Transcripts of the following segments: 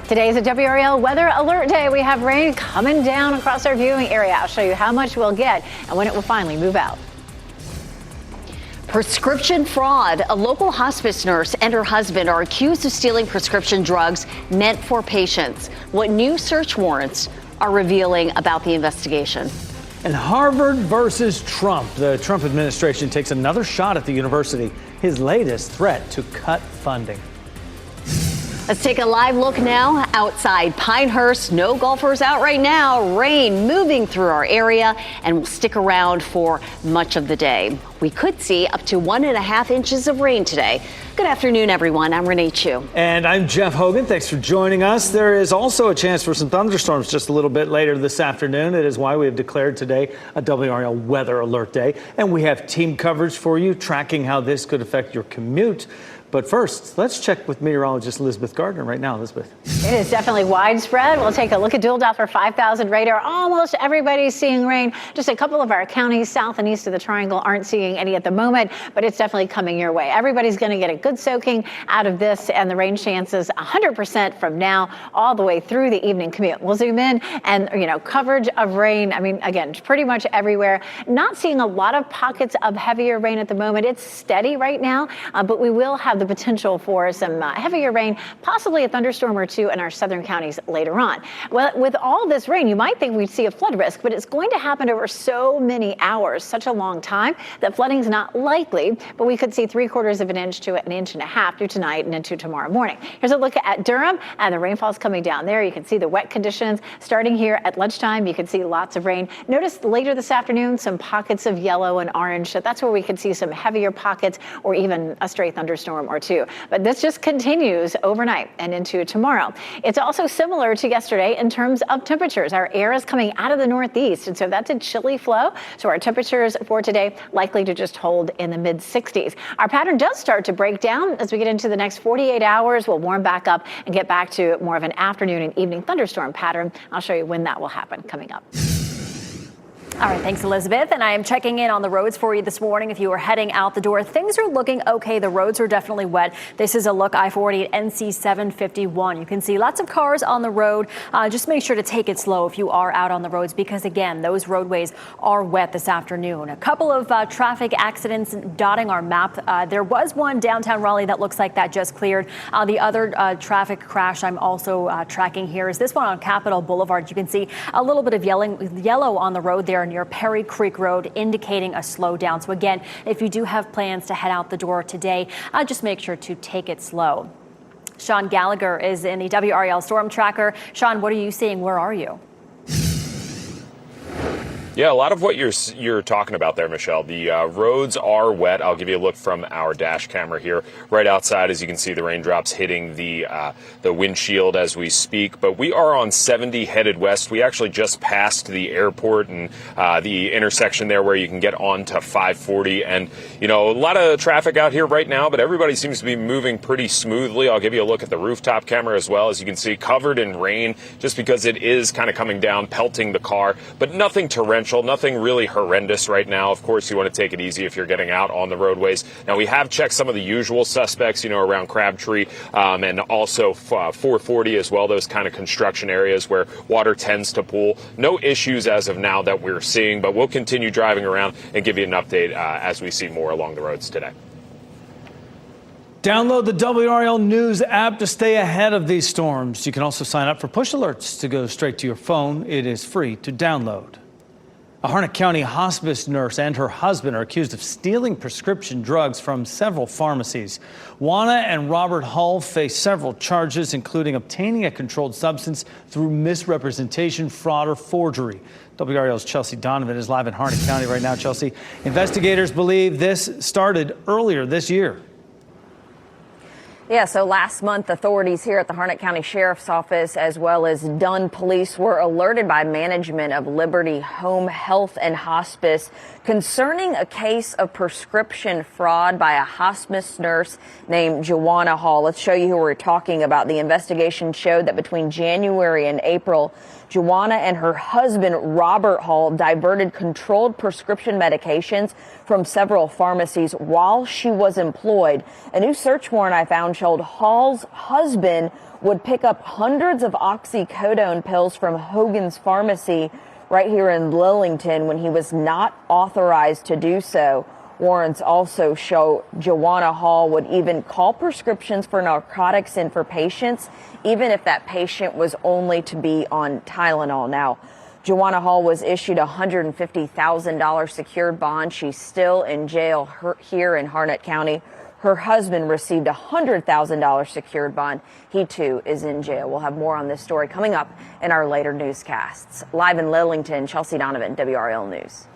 Today's a WRAL weather alert day. We have rain coming down across our viewing area. I'll show you how much we'll get and when it will finally move out. Prescription fraud. A local hospice nurse and her husband are accused of stealing prescription drugs meant for patients. What new search warrants are revealing about the investigation. And Harvard versus Trump. The Trump administration takes another shot at the university. His latest threat to cut funding. Let's take a live look now outside Pinehurst. No golfers out right now. Rain moving through our area and will stick around for much of the day. We could see up to 1.5 inches of rain today. Good afternoon, everyone. I'm Renee Chu. And I'm Jeff Hogan. Thanks for joining us. There is also a chance for some thunderstorms just a little bit later this afternoon. It is why we have declared today a WRAL weather alert day. And we have team coverage for you, tracking how this could affect your commute. But first, let's check with meteorologist Elizabeth Gardner right now. Elizabeth. It is definitely widespread. We'll take a look at dual Doppler 5000 radar. Almost everybody's seeing rain. Just a couple of our counties south and east of the triangle aren't seeing any at the moment, but it's definitely coming your way. Everybody's going to get a good soaking out of this, and the rain chances 100% from now all the way through the evening commute. We'll zoom in and, coverage of rain. I mean, again, pretty much everywhere. Not seeing a lot of pockets of heavier rain at the moment. It's steady right now, but we will have the potential for some heavier rain, possibly a thunderstorm or two in our southern counties later on. Well, with all this rain, you might think we'd see a flood risk, but it's going to happen over so many hours, such a long time, that flooding's not likely, but we could see 3/4 of an inch to 1.5 inches through tonight and into tomorrow morning. Here's a look at Durham, and the rainfall's coming down there. You can see the wet conditions starting here at lunchtime. You can see lots of rain. Notice later this afternoon, some pockets of yellow and orange. So that's where we could see some heavier pockets or even a stray thunderstorm or two. But this just continues overnight and into tomorrow. It's also similar to yesterday in terms of temperatures. Our air is coming out of the northeast, and so that's a chilly flow. So our temperatures for today likely to just hold in the mid-60s. Our pattern does start to break down as we get into the next 48 hours. We'll warm back up and get back to more of an afternoon and evening thunderstorm pattern. I'll show you when that will happen coming up. All right, thanks, Elizabeth. And I am checking in on the roads for you this morning. If you are heading out the door, things are looking okay. The roads are definitely wet. This is a look I-40 at NC 751. You can see lots of cars on the road. Just make sure to take it slow if you are out on the roads, because again, those roadways are wet this afternoon. A couple of traffic accidents dotting our map. There was one downtown Raleigh that looks like that just cleared. The other traffic crash I'm also tracking here is this one on Capitol Boulevard. You can see a little bit of yellow on the road there near Perry Creek Road, indicating a slowdown. So again, if you do have plans to head out the door today, just make sure to take it slow. Sean Gallagher is in the WRAL Storm Tracker. Sean, what are you seeing? Where are you? Yeah, a lot of what you're talking about there, Michelle. The roads are wet. I'll give you a look from our dash camera here. Right outside, as you can see, the raindrops hitting the windshield as we speak. But we are on 70 headed west. We actually just passed the airport and the intersection there where you can get on to 540. And, a lot of traffic out here right now, but everybody seems to be moving pretty smoothly. I'll give you a look at the rooftop camera as well. As you can see, covered in rain just because it is kind of coming down, pelting the car, but nothing torrential. Nothing really horrendous right now. Of course, you want to take it easy if you're getting out on the roadways. Now, we have checked some of the usual suspects, around Crabtree and also 440 as well, those kind of construction areas where water tends to pool. No issues as of now that we're seeing, but we'll continue driving around and give you an update as we see more along the roads today. Download the WRAL News app to stay ahead of these storms. You can also sign up for push alerts to go straight to your phone. It is free to download. A Harnett County hospice nurse and her husband are accused of stealing prescription drugs from several pharmacies. Juana and Robert Hull face several charges, including obtaining a controlled substance through misrepresentation, fraud, or forgery. WRAL's Chelsea Donovan is live in Harnett County right now. Chelsea, investigators believe this started earlier this year. Yeah, so last month, authorities here at the Harnett County Sheriff's Office, as well as Dunn Police, were alerted by management of Liberty Home Health and Hospice concerning a case of prescription fraud by a hospice nurse named Juana Hall. Let's show you who we're talking about. The investigation showed that between January and April, Joanna and her husband, Robert Hall, diverted controlled prescription medications from several pharmacies while she was employed. A new search warrant I found showed Hall's husband would pick up hundreds of oxycodone pills from Hogan's Pharmacy right here in Lillington when he was not authorized to do so. Warrants also show Joanna Hall would even call prescriptions for narcotics in for patients, even if that patient was only to be on Tylenol. Now, Joanna Hall was issued a $150,000 secured bond. She's still in jail here in Harnett County. Her husband received a $100,000 secured bond. He, too, is in jail. We'll have more on this story coming up in our later newscasts. Live in Lillington, Chelsea Donovan, WRAL News.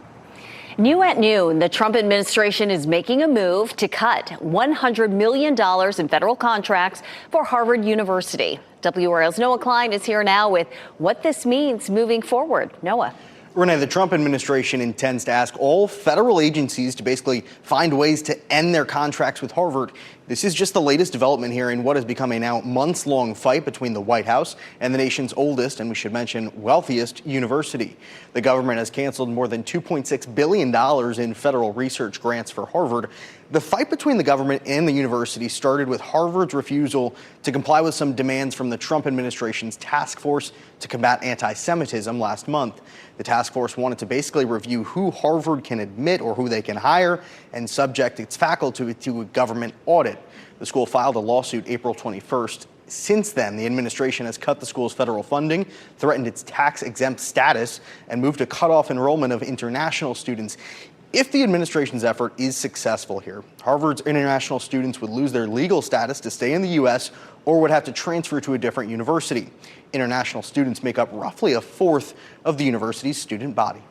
New at noon, the Trump administration is making a move to cut $100 million in federal contracts for Harvard University. WRAL's Noah Klein is here now with what this means moving forward. Noah. Renee, the Trump administration intends to ask all federal agencies to basically find ways to end their contracts with Harvard. This is just the latest development here in what has become a now months-long fight between the White House and the nation's oldest, and we should mention wealthiest, university. The government has canceled more than $2.6 billion in federal research grants for Harvard. The fight between the government and the university started with Harvard's refusal to comply with some demands from the Trump administration's task force to combat anti-Semitism last month. The task force wanted to basically review who Harvard can admit or who they can hire and subject its faculty to a government audit. The school filed a lawsuit April 21st. Since then, the administration has cut the school's federal funding, threatened its tax-exempt status, and moved to cut off enrollment of international students. If the administration's effort is successful here, Harvard's international students would lose their legal status to stay in the U.S. or would have to transfer to a different university. International students make up roughly a fourth of the university's student body.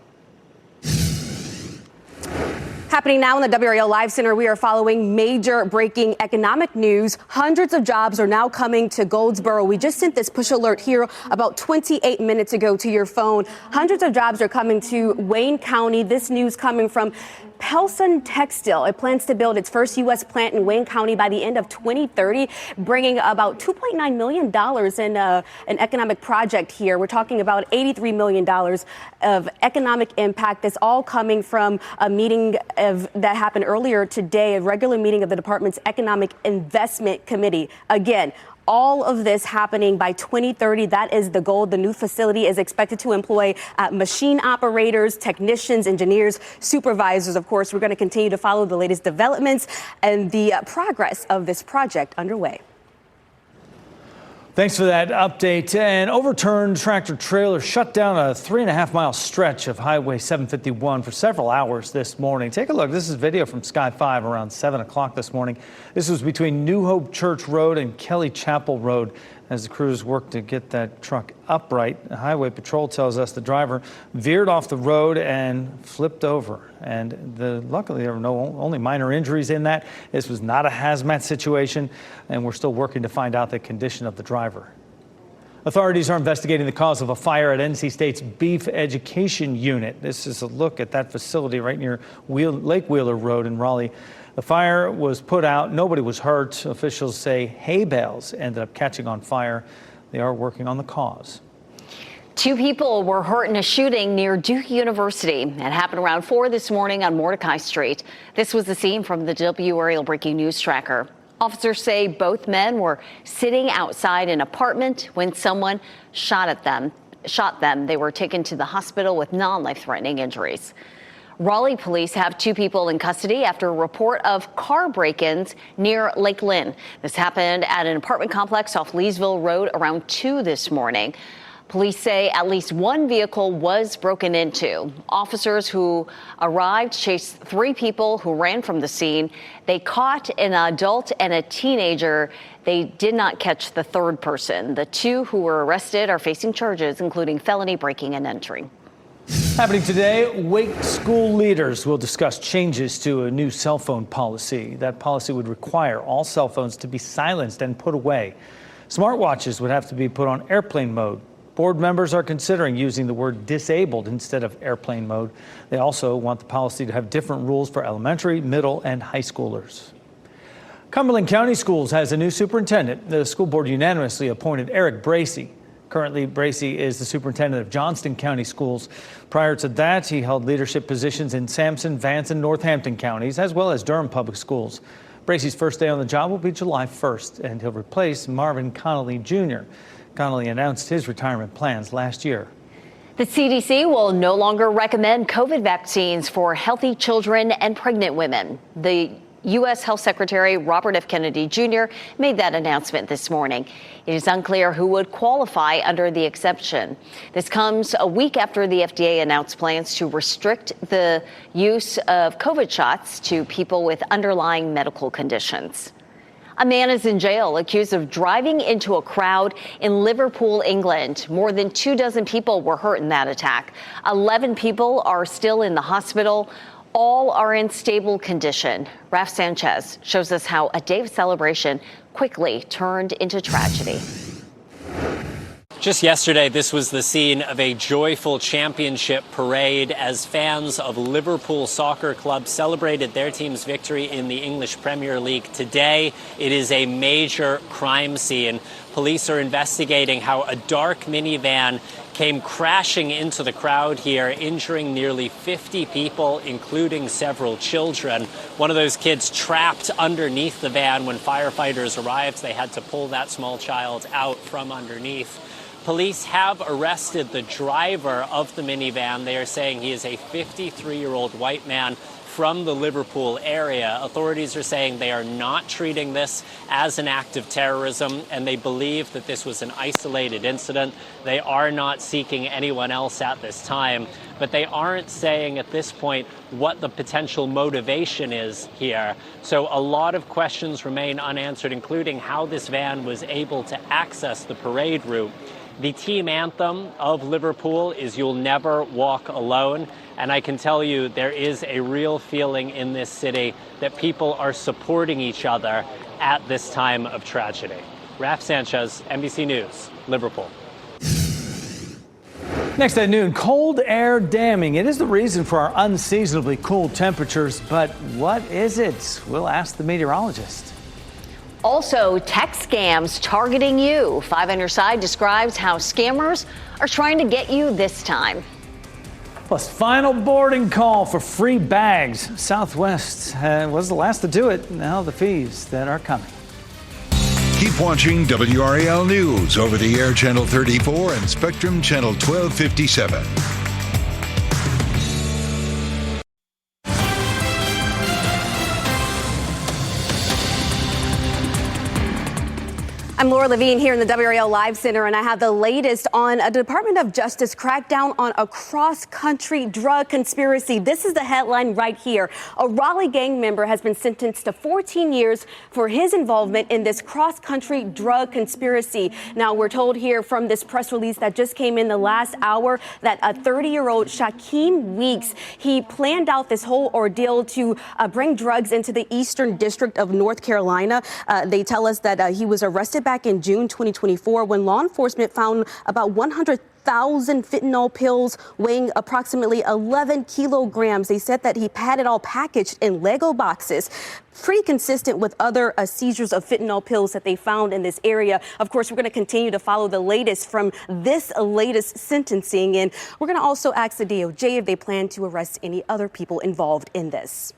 Happening now in the WRAL Live Center, we are following major breaking economic news. Hundreds of jobs are now coming to Goldsboro. We just sent this push alert here about 28 minutes ago to your phone. Hundreds of jobs are coming to Wayne County. This news coming from Pelson Textile. It plans to build its first U.S. plant in Wayne County by the end of 2030, bringing about $2.9 million in an economic project here. We're talking about $83 million of economic impact. That's all coming from a meeting that happened earlier today, a regular meeting of the department's Economic Investment Committee. Again, all of this happening by 2030. That is the goal. The new facility is expected to employ machine operators, technicians, engineers, supervisors. Of course, we're going to continue to follow the latest developments and the progress of this project underway. Thanks for that update. An overturned tractor trailer shut down a 3.5-mile stretch of Highway 751 for several hours this morning. Take a look. This is video from Sky 5 around 7 o'clock this morning. This was between New Hope Church Road and Kelly Chapel Road as the crews worked to get that truck upright. The Highway Patrol tells us the driver veered off the road and flipped over. And luckily, there were only minor injuries in that. This was not a hazmat situation, and we're still working to find out the condition of the driver. Authorities are investigating the cause of a fire at NC State's Beef Education Unit. This is a look at that facility right near Lake Wheeler Road in Raleigh. The fire was put out. Nobody was hurt. Officials say hay bales ended up catching on fire. They are working on the cause. 2 people were hurt in a shooting near Duke University. It happened around 4 this morning on Mordecai Street. This was the scene from the WRAL Breaking News Tracker. Officers say both men were sitting outside an apartment when someone shot them. They were taken to the hospital with non-life-threatening injuries. Raleigh police have 2 people in custody after a report of car break-ins near Lake Lynn. This happened at an apartment complex off Leesville Road around 2 this morning. Police say at least 1 vehicle was broken into. Officers who arrived chased 3 people who ran from the scene. They caught an adult and a teenager. They did not catch the 3rd person. The 2 who were arrested are facing charges, including felony breaking and entering. Happening today, Wake school leaders will discuss changes to a new cell phone policy. That policy would require all cell phones to be silenced and put away. Smartwatches would have to be put on airplane mode. Board members are considering using the word disabled instead of airplane mode. They also want the policy to have different rules for elementary, middle, and high schoolers. Cumberland County Schools has a new superintendent. The school board unanimously appointed Eric Bracey. Currently, Bracey is the superintendent of Johnston County Schools. Prior to that, he held leadership positions in Sampson, Vance, and Northampton counties, as well as Durham Public Schools. Bracey's first day on the job will be July 1st, and he'll replace Marvin Connolly Jr. Connolly announced his retirement plans last year. The CDC will no longer recommend COVID vaccines for healthy children and pregnant women. The U.S. Health Secretary Robert F. Kennedy Jr. made that announcement this morning. It is unclear who would qualify under the exception. This comes a week after the FDA announced plans to restrict the use of COVID shots to people with underlying medical conditions. A man is in jail accused of driving into a crowd in Liverpool, England. More than 24 people were hurt in that attack. 11 people are still in the hospital. All are in stable condition. Raf Sanchez shows us how a day of celebration quickly turned into tragedy. Just yesterday, this was the scene of a joyful championship parade as fans of Liverpool Soccer Club celebrated their team's victory in the English Premier League. Today, it is a major crime scene. Police are investigating how a dark minivan came crashing into the crowd here, injuring nearly 50 people, including several children. One of those kids trapped underneath the van. When firefighters arrived, they had to pull that small child out from underneath. Police have arrested the driver of the minivan. They are saying he is a 53-year-old white man from the Liverpool area. Authorities are saying they are not treating this as an act of terrorism, and they believe that this was an isolated incident. They are not seeking anyone else at this time, but they aren't saying at this point what the potential motivation is here. So a lot of questions remain unanswered, including how this van was able to access the parade route. The team anthem of Liverpool is "You'll Never Walk Alone." And I can tell you there is a real feeling in this city that people are supporting each other at this time of tragedy. Raf Sanchez, NBC News, Liverpool. Next at noon, cold air damming. It is the reason for our unseasonably cool temperatures, but what is it? We'll ask the meteorologist. Also, tech scams targeting you. 5 on Your Side describes how scammers are trying to get you this time. Plus, final boarding call for free bags. Southwest was the last to do it. Now the fees that are coming. Keep watching WRAL News over the air Channel 34 and Spectrum Channel 1257. I'm Laura Levine here in the WRAL Live Center, and I have the latest on a Department of Justice crackdown on a cross-country drug conspiracy. This is the headline right here. A Raleigh gang member has been sentenced to 14 years for his involvement in this cross-country drug conspiracy. Now, we're told here from this press release that just came in the last hour that a 30-year-old Shaquem Weeks, he planned out this whole ordeal to bring drugs into the Eastern District of North Carolina. They tell us that he was arrested back in June 2024 when law enforcement found about 100,000 fentanyl pills weighing approximately 11 kilograms. They said that he had it all packaged in Lego boxes, pretty consistent with other seizures of fentanyl pills that they found in this area. Of course, we're going to continue to follow the latest from this latest sentencing, and we're going to also ask the DOJ if they plan to arrest any other people involved in this.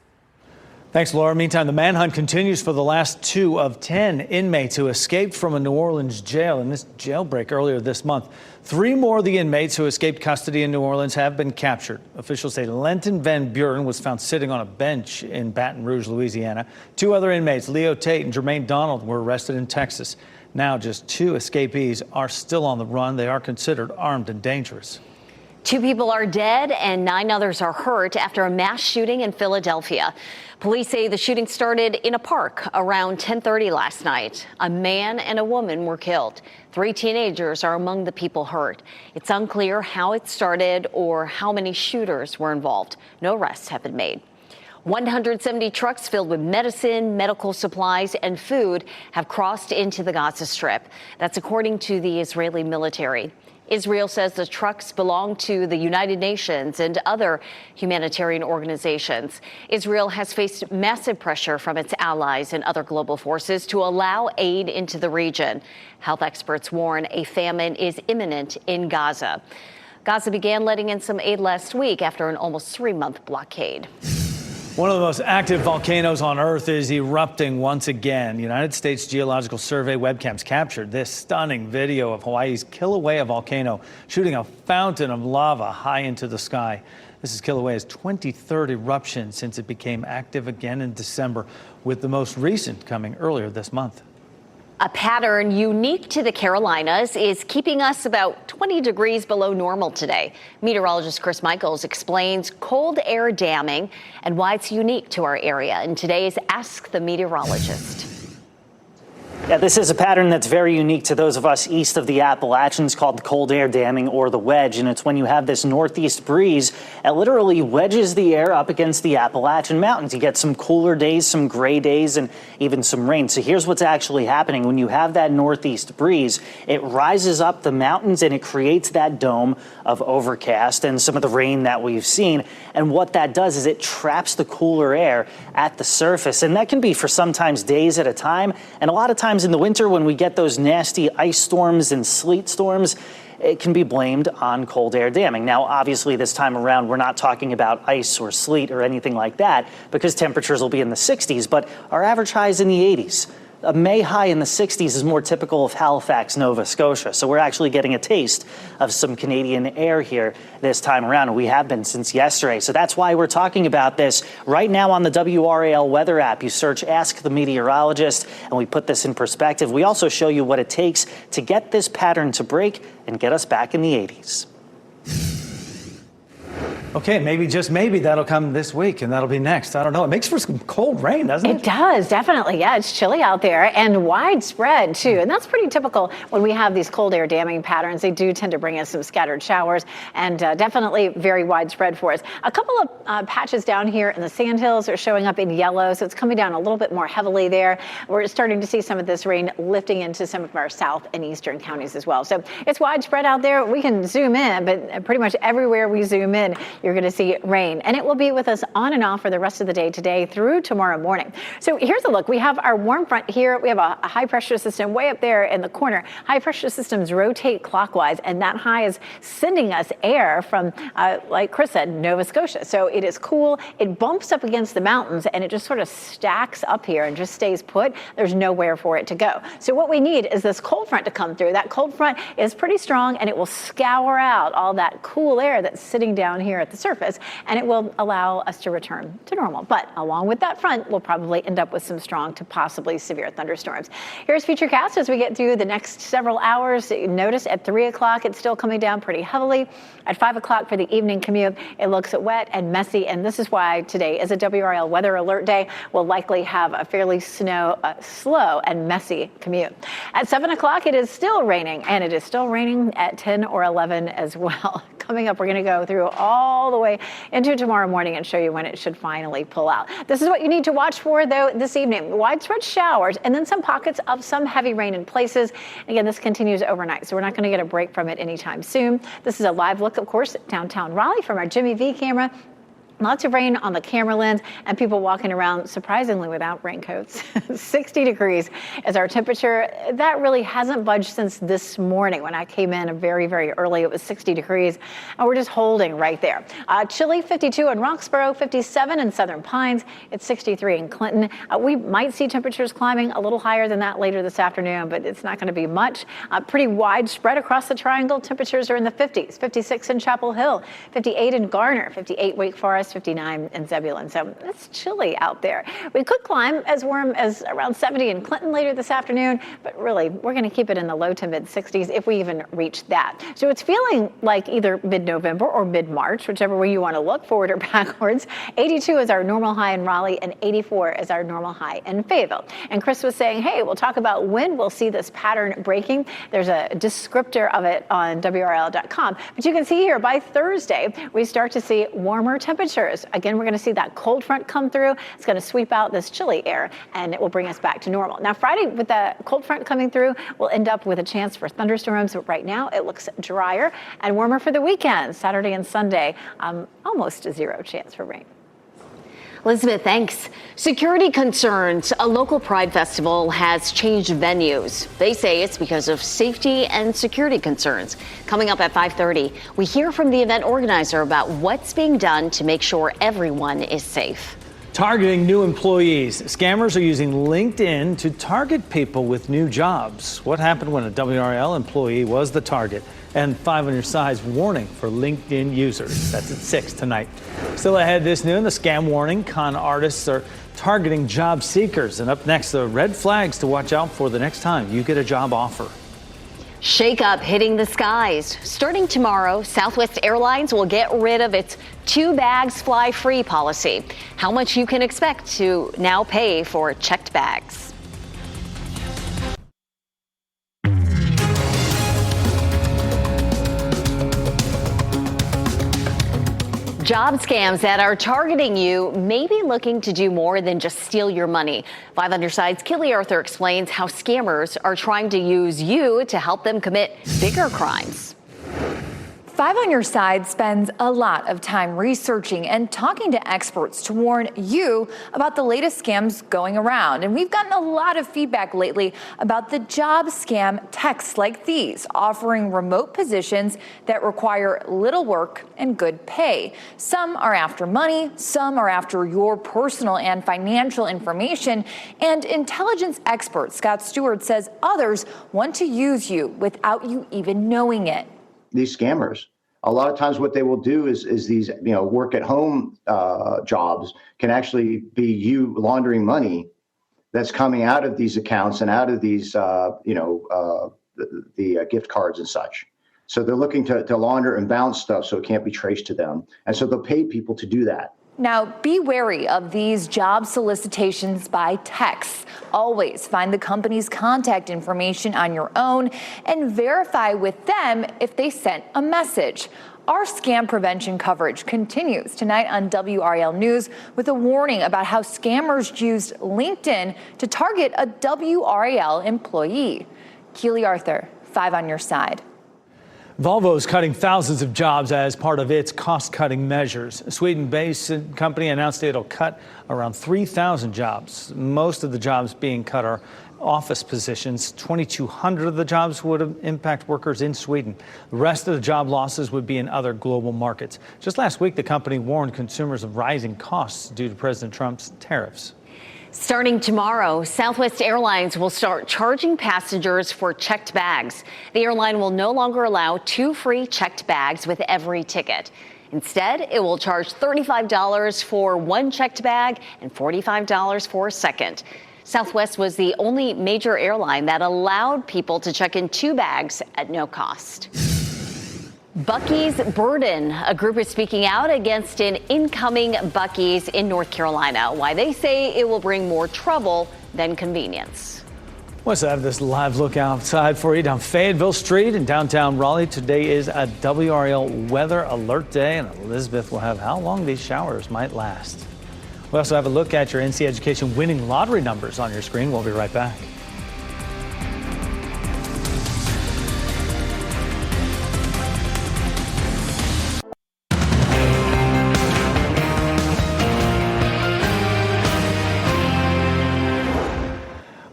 Thanks, Laura. Meantime, the manhunt continues for the last 2 of 10 inmates who escaped from a New Orleans jail in this jailbreak earlier this month. 3 more of the inmates who escaped custody in New Orleans have been captured. Officials say Lenton Van Buren was found sitting on a bench in Baton Rouge, Louisiana. 2 other inmates, Leo Tate and Jermaine Donald, were arrested in Texas. Now just 2 escapees are still on the run. They are considered armed and dangerous. 2 people are dead and 9 others are hurt after a mass shooting in Philadelphia. Police say the shooting started in a park around 10:30 last night. A man and a woman were killed. 3 teenagers are among the people hurt. It's unclear how it started or how many shooters were involved. No arrests have been made. 170 trucks filled with medicine, medical supplies, and food have crossed into the Gaza Strip. That's according to the Israeli military. Israel says the trucks belong to the United Nations and other humanitarian organizations. Israel has faced massive pressure from its allies and other global forces to allow aid into the region. Health experts warn a famine is imminent in Gaza. Gaza began letting in some aid last week after an almost 3-month blockade. One of the most active volcanoes on Earth is erupting once again. United States Geological Survey webcams captured this stunning video of Hawaii's Kilauea volcano shooting a fountain of lava high into the sky. This is Kilauea's 23rd eruption since it became active again in December, with the most recent coming earlier this month. A pattern unique to the Carolinas is keeping us about 20 degrees below normal today. Meteorologist Chris Michaels explains cold air damming and why it's unique to our area in today's Ask the Meteorologist. Yeah, this is a pattern that's very unique to those of us east of the Appalachians, called cold air damming or the wedge. And it's when you have this northeast breeze that literally wedges the air up against the Appalachian Mountains. You get some cooler days, some gray days, and even some rain. So here's what's actually happening. When you have that northeast breeze, it rises up the mountains and it creates that dome of overcast and some of the rain that we've seen. And what that does is it traps the cooler air at the surface. And that can be for sometimes days at a time. And a lot of times in the winter, when we get those nasty ice storms and sleet storms, it can be blamed on cold air damming. Now, obviously, this time around, we're not talking about ice or sleet or anything like that, because temperatures will be in the 60s, but our average high is in the 80s. A May high in the 60s is more typical of Halifax, Nova Scotia. So we're actually getting a taste of some Canadian air here this time around, and we have been since yesterday. So that's why we're talking about this right now on the WRAL weather app. You search Ask the Meteorologist, and we put this in perspective. We also show you what it takes to get this pattern to break and get us back in the 80s. Okay, maybe, just maybe, that'll come this week, and that'll be next. I don't know. It makes for some cold rain, doesn't it? It does, definitely. Yeah, it's chilly out there and widespread, too. And that's pretty typical when we have these cold air damming patterns. They do tend to bring us some scattered showers, and definitely very widespread for us. A couple of patches down here in the Sandhills are showing up in yellow, so it's coming down a little bit more heavily there. We're starting to see some of this rain lifting into some of our south and eastern counties as well. So it's widespread out there. We can zoom in, but pretty much everywhere we zoom in, you're going to see rain, and it will be with us on and off for the rest of the day today through tomorrow morning. So here's a look. We have our warm front here. We have a high pressure system way up there in the corner. High pressure systems rotate clockwise, and that high is sending us air from, like Chris said, Nova Scotia. So it is cool. It bumps up against the mountains, and it just sort of stacks up here and just stays put. There's nowhere for it to go. So what we need is this cold front to come through. That cold front is pretty strong, and it will scour out all that cool air that's sitting down here at the surface, and it will allow us to return to normal. But along with that front, we'll probably end up with some strong to possibly severe thunderstorms. Here's Futurecast as we get through the next several hours. Notice at 3 o'clock, it's still coming down pretty heavily. At 5 o'clock for the evening commute, it looks wet and messy, and this is why today is a WRAL weather alert day. We'll likely have a fairly slow and messy commute. At 7 o'clock, it is still raining, and it is still raining at 10 or 11 as well. Coming up, we're going to go through all the way into tomorrow morning and show you when it should finally pull out. This is what you need to watch for, though, this evening. Widespread showers and then some pockets of some heavy rain in places. Again, this continues overnight, so we're not going to get a break from it anytime soon. This is a live look, of course, at downtown Raleigh from our Jimmy V camera. Lots of rain on the camera lens and people walking around surprisingly without raincoats. 60 degrees is our temperature. That really hasn't budged since this morning. When I came in very, very early, it was 60 degrees, and we're just holding right there. Chilly, 52 in Roxborough, 57 in Southern Pines. It's 63 in Clinton. We might see temperatures climbing a little higher than that later this afternoon, but it's not going to be much. Pretty widespread across the triangle. Temperatures are in the 50s, 56 in Chapel Hill, 58 in Garner, 58 Wake Forest, 59 in Zebulon. So it's chilly out there. We could climb as warm as around 70 in Clinton later this afternoon, but really we're going to keep it in the low to mid 60s if we even reach that. So it's feeling like either mid-November or mid-March, whichever way you want to look, forward or backwards. 82 is our normal high in Raleigh, and 84 is our normal high in Fayetteville. And Chris was saying, hey, we'll talk about when we'll see this pattern breaking. There's a descriptor of it on WRAL.com. But you can see here by Thursday, we start to see warmer temperatures temperatures. Again, we're going to see that cold front come through. It's going to sweep out this chilly air, and it will bring us back to normal. Now, Friday, with the cold front coming through, we'll end up with a chance for thunderstorms. But right now, it looks drier and warmer for the weekend, Saturday and Sunday. Almost a zero chance for rain. Elizabeth, thanks. Security concerns. A local Pride festival has changed venues. They say it's because of safety and security concerns. Coming up at 5:30, we hear from the event organizer about what's being done to make sure everyone is safe. Targeting new employees. Scammers are using LinkedIn to target people with new jobs. What happened when a WRAL employee was the target? And 5 on your side's warning for LinkedIn users. That's at 6 tonight. Still ahead this noon, the scam warning. Con artists are targeting job seekers. And up next, the red flags to watch out for the next time you get a job offer. Shake-up hitting the skies. Starting tomorrow, Southwest Airlines will get rid of its 2 bags fly free policy. How much you can expect to now pay for checked bags. Job scams that are targeting you may be looking to do more than just steal your money. 5 on your side's Kelly Arthur explains how scammers are trying to use you to help them commit bigger crimes. 5 on your side spends a lot of time researching and talking to experts to warn you about the latest scams going around. And we've gotten a lot of feedback lately about the job scam texts like these, offering remote positions that require little work and good pay. Some are after money, some are after your personal and financial information. And intelligence expert Scott Stewart says others want to use you without you even knowing it. These scammers, a lot of times what they will do is these, work at home jobs can actually be you laundering money that's coming out of these accounts and out of these, the gift cards and such. So they're looking to launder and bounce stuff so it can't be traced to them. And so they'll pay people to do that. Now, be wary of these job solicitations by text. Always find the company's contact information on your own and verify with them if they sent a message. Our scam prevention coverage continues tonight on WRAL News with a warning about how scammers used LinkedIn to target a WRAL employee. Keely Arthur, 5 on your side. Volvo is cutting thousands of jobs as part of its cost-cutting measures. A Sweden-based company announced it'll cut around 3,000 jobs. Most of the jobs being cut are office positions. 2,200 of the jobs would impact workers in Sweden. The rest of the job losses would be in other global markets. Just last week, the company warned consumers of rising costs due to President Trump's tariffs. Starting tomorrow, Southwest Airlines will start charging passengers for checked bags. The airline will no longer allow 2 free checked bags with every ticket. Instead, it will charge $35 for 1 checked bag and $45 for a second. Southwest was the only major airline that allowed people to check in 2 bags at no cost. Buc-ee's burden. A group is speaking out against an incoming Buc-ee's in North Carolina. Why they say it will bring more trouble than convenience. Let's have this live look outside for you down Fayetteville Street in downtown Raleigh. Today is a WRAL weather alert day, and Elizabeth will have how long these showers might last. We also have a look at your NC Education winning lottery numbers on your screen. We'll be right back.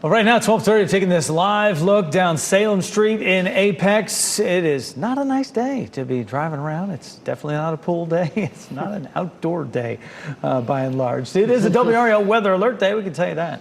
Well, right now, 12:30, taking this live look down Salem Street in Apex. It is not a nice day to be driving around. It's definitely not a pool day. It's not an outdoor day, by and large. It is a WRAL weather alert day, we can tell you that.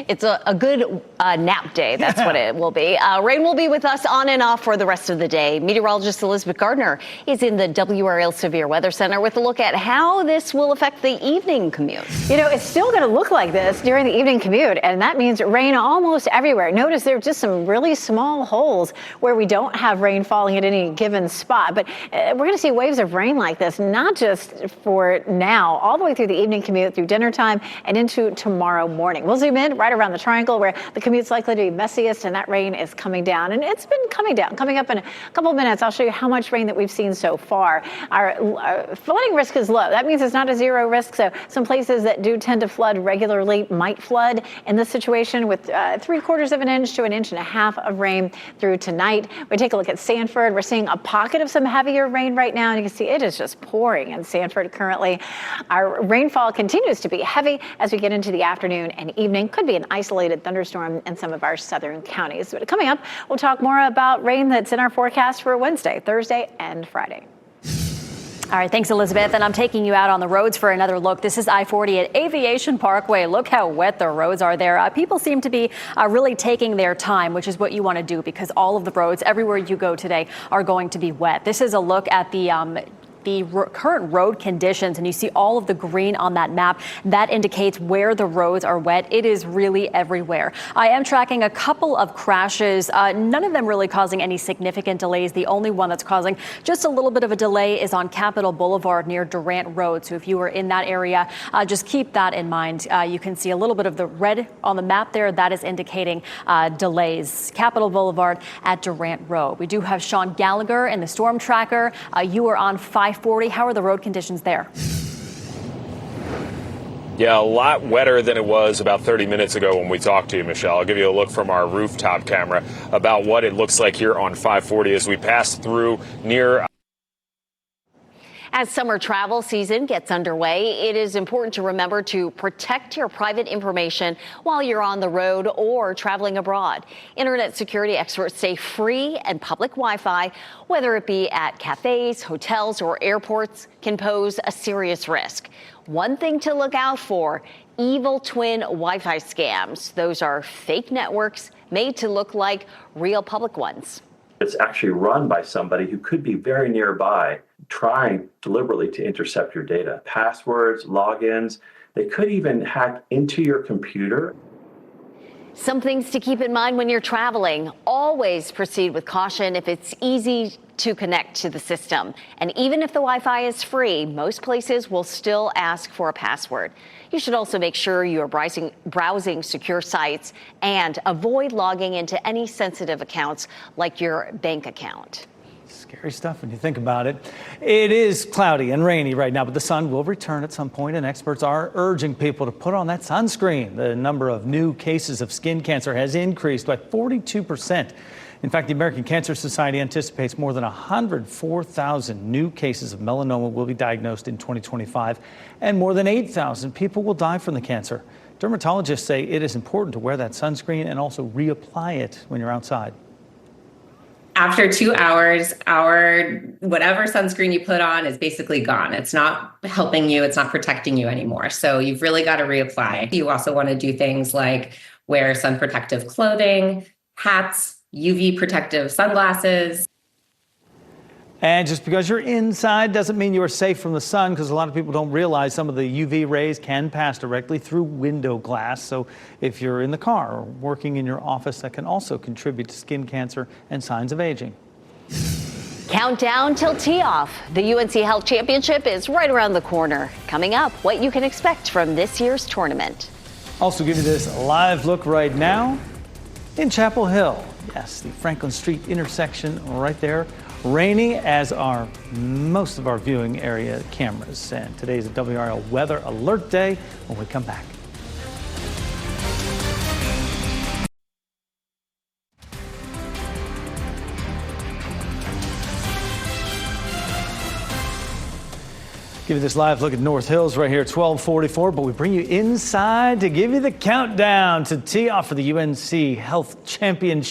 It's a good nap day. That's what it will be. Rain will be with us on and off for the rest of the day. Meteorologist Elizabeth Gardner is in the WRAL Severe Weather Center with a look at how this will affect the evening commute. You know, it's still going to look like this during the evening commute, and that means rain rain almost everywhere. Notice there are just some really small holes where we don't have rain falling at any given spot. But we're going to see waves of rain like this, not just for now, all the way through the evening commute, through dinner time, and into tomorrow morning. We'll zoom in right around the triangle where the commute's likely to be messiest, and that rain is coming down. And it's been coming down. Coming up in a couple of minutes, I'll show you how much rain that we've seen so far. Our flooding risk is low. That means it's not a zero risk. So some places that do tend to flood regularly might flood in this situation with 3/4 of an inch to 1.5 inches of rain through tonight. We take a look at Sanford. We're seeing a pocket of some heavier rain right now, and you can see it is just pouring in Sanford currently. Our rainfall continues to be heavy as we get into the afternoon and evening. Could be an isolated thunderstorm in some of our southern counties. But coming up, we'll talk more about rain that's in our forecast for Wednesday, Thursday, and Friday. All right, thanks, Elizabeth. And I'm taking you out on the roads for another look. This is I-40 at Aviation Parkway. Look how wet the roads are there. People seem to be really taking their time, which is what you want to do, because all of the roads everywhere you go today are going to be wet. This is a look at the current road conditions, and you see all of the green on that map. That indicates where the roads are wet. It is really everywhere. I am tracking a couple of crashes, none of them really causing any significant delays. The only one that's causing just a little bit of a delay is on Capitol Boulevard near Durant Road. So if you are in that area, just keep that in mind. You can see a little bit of the red on the map there. That is indicating delays. Capitol Boulevard at Durant Road. We do have Sean Gallagher in the storm tracker. You are on 540. How are the road conditions there? Yeah, a lot wetter than it was about 30 minutes ago when we talked to you, Michelle. I'll give you a look from our rooftop camera about what it looks like here on 540 as we pass through near. As summer travel season gets underway, it is important to remember to protect your private information while you're on the road or traveling abroad. Internet security experts say free and public Wi-Fi, whether it be at cafes, hotels, or airports, can pose a serious risk. One thing to look out for: evil twin Wi-Fi scams. Those are fake networks made to look like real public ones. It's actually run by somebody who could be very nearby, trying deliberately to intercept your data. Passwords, logins, they could even hack into your computer. Some things to keep in mind when you're traveling. Always proceed with caution if it's easy to connect to the system. And even if the Wi-Fi is free, most places will still ask for a password. You should also make sure you are browsing secure sites and avoid logging into any sensitive accounts like your bank account. Scary stuff when you think about it. It is cloudy and rainy right now, but the sun will return at some point, and experts are urging people to put on that sunscreen. The number of new cases of skin cancer has increased by 42%. In fact, the American Cancer Society anticipates more than 104,000 new cases of melanoma will be diagnosed in 2025, and more than 8,000 people will die from the cancer. Dermatologists say it is important to wear that sunscreen and also reapply it when you're outside. After 2 hours, whatever sunscreen you put on is basically gone. It's not helping you. It's not protecting you anymore. So you've really got to reapply. You also want to do things like wear sun protective clothing, hats, UV protective sunglasses. And just because you're inside doesn't mean you are safe from the sun, because a lot of people don't realize some of the UV rays can pass directly through window glass. So if you're in the car or working in your office, that can also contribute to skin cancer and signs of aging. Countdown till tee-off. The UNC Health Championship is right around the corner. Coming up, what you can expect from this year's tournament. Also give you this live look right now in Chapel Hill. Yes, the Franklin Street intersection right there. Rainy, as are most of our viewing area cameras. And today's a WRAL Weather Alert Day when we come back. Give you this live look at North Hills right here at 1244, but we bring you inside to give you the countdown to tee off for the UNC Health Championship.